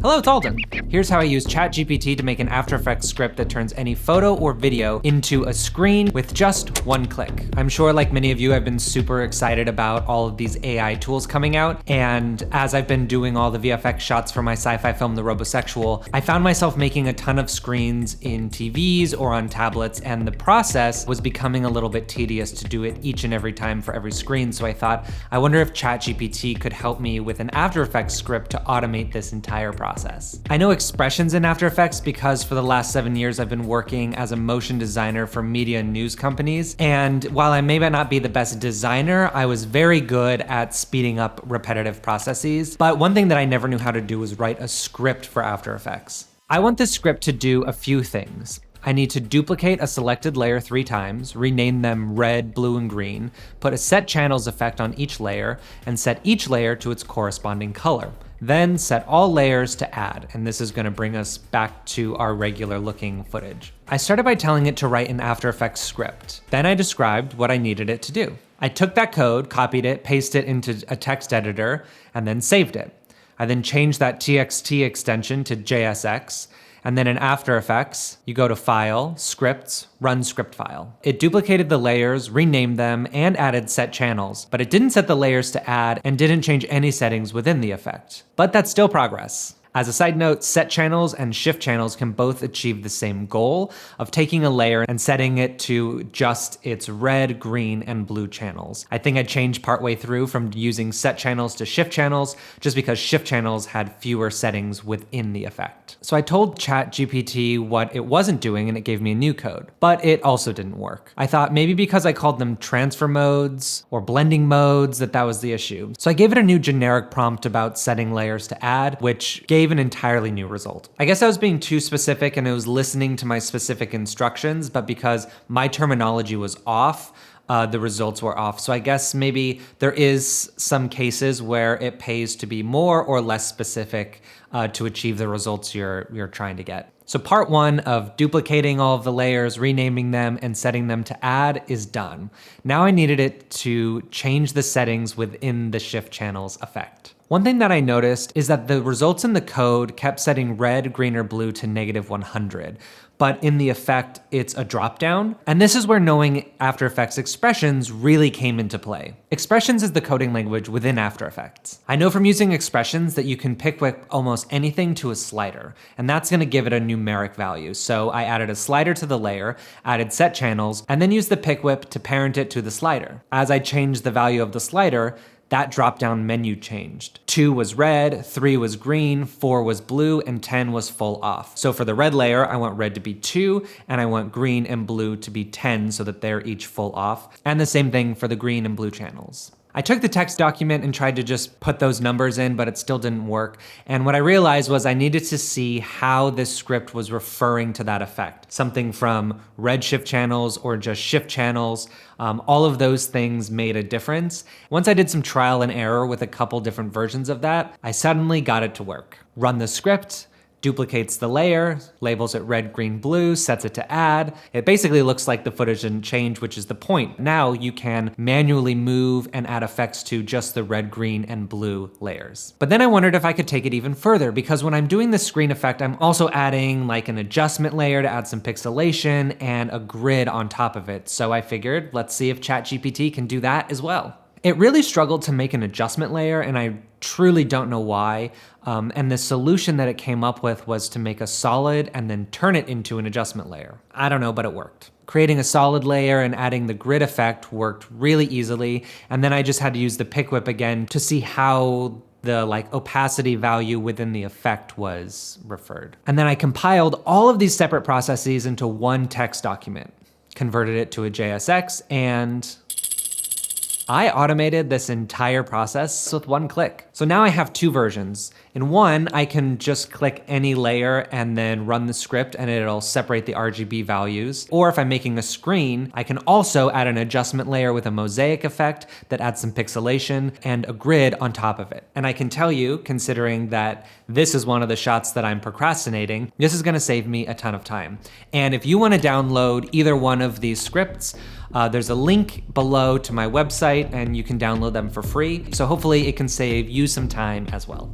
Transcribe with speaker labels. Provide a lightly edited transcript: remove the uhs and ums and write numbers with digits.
Speaker 1: Hello, it's Alden. Here's how I use Chat GPT to make an After Effects script that turns any photo or video into a screen with just one click. I'm sure, like many of you, I've been super excited about all of these AI tools coming out, and as I've been doing all the VFX shots for my sci-fi film, The Robosexual, I found myself making a ton of screens in TVs or on tablets, and the process was becoming a little bit tedious to do it each and every time for every screen, so I thought, I wonder if Chat GPT could help me with an After Effects script to automate this entire process. I know expressions in After Effects because for the last 7 years I've been working as a motion designer for media and news companies, and while I may not be the best designer, I was very good at speeding up repetitive processes. But one thing that I never knew how to do was write a script for After Effects. I want this script to do a few things. I need to duplicate a selected layer 3 times, rename them red, blue, and green, put a set channels effect on each layer, and set each layer to its corresponding color. Then set all layers to add, and this is gonna bring us back to our regular looking footage. I started by telling it to write an After Effects script. Then I described what I needed it to do. I took that code, copied it, pasted it into a text editor, and then saved it. I then changed that TXT extension to JSX, and then in After Effects, you go to File, Scripts, Run Script File. It duplicated the layers, renamed them, and added set channels, but it didn't set the layers to add and didn't change any settings within the effect. But that's still progress. As a side note, set channels and shift channels can both achieve the same goal of taking a layer and setting it to just its red, green, and blue channels. I think I changed partway through from using set channels to shift channels just because shift channels had fewer settings within the effect. So I told Chat GPT what it wasn't doing and it gave me a new code, but it also didn't work. I thought maybe because I called them transfer modes or blending modes that was the issue. So I gave it a new generic prompt about setting layers to add, which gave an entirely new result. I guess I was being too specific and it was listening to my specific instructions, but because my terminology was off, the results were off. So I guess maybe there is some cases where it pays to be more or less specific to achieve the results you're trying to get. So part 1 of duplicating all of the layers, renaming them, and setting them to add is done. Now I needed it to change the settings within the shift channels effect. One thing that I noticed is that the results in the code kept setting red, green, or blue to -100, but in the effect, it's a dropdown. And this is where knowing After Effects expressions really came into play. Expressions is the coding language within After Effects. I know from using expressions that you can pick with almost anything to a slider, and that's gonna give it a numeric value. So I added a slider to the layer, added set channels, and then used the pick whip to parent it to the slider. As I changed the value of the slider, that drop-down menu changed. 2 was red, 3 was green, 4 was blue, and 10 was full off. So for the red layer, I want red to be 2, and I want green and blue to be 10 so that they're each full off. And the same thing for the green and blue channels. I took the text document and tried to just put those numbers in, but it still didn't work. And what I realized was I needed to see how this script was referring to that effect. Something from red shift channels or just shift channels. All of those things made a difference. Once I did some trial and error with a couple different versions of that, I suddenly got it to work. Run the script, duplicates the layer, labels it red, green, blue, sets it to add. It basically looks like the footage didn't change, which is the point. Now you can manually move and add effects to just the red, green, and blue layers. But then I wondered if I could take it even further, because when I'm doing this screen effect, I'm also adding like an adjustment layer to add some pixelation and a grid on top of it. So I figured, let's see if ChatGPT can do that as well. It really struggled to make an adjustment layer, and I truly don't know why. And the solution that it came up with was to make a solid and then turn it into an adjustment layer. I don't know, but it worked. Creating a solid layer and adding the grid effect worked really easily. And then I just had to use the pick whip again to see how the opacity value within the effect was referred. And then I compiled all of these separate processes into one text document, converted it to a JSX, and I automated this entire process with one click. So now I have 2 versions. In one, I can just click any layer and then run the script and it'll separate the RGB values. Or if I'm making a screen, I can also add an adjustment layer with a mosaic effect that adds some pixelation and a grid on top of it. And I can tell you, considering that this is one of the shots that I'm procrastinating, this is gonna save me a ton of time. And if you wanna download either one of these scripts, there's a link below to my website and you can download them for free. So hopefully it can save you some time as well.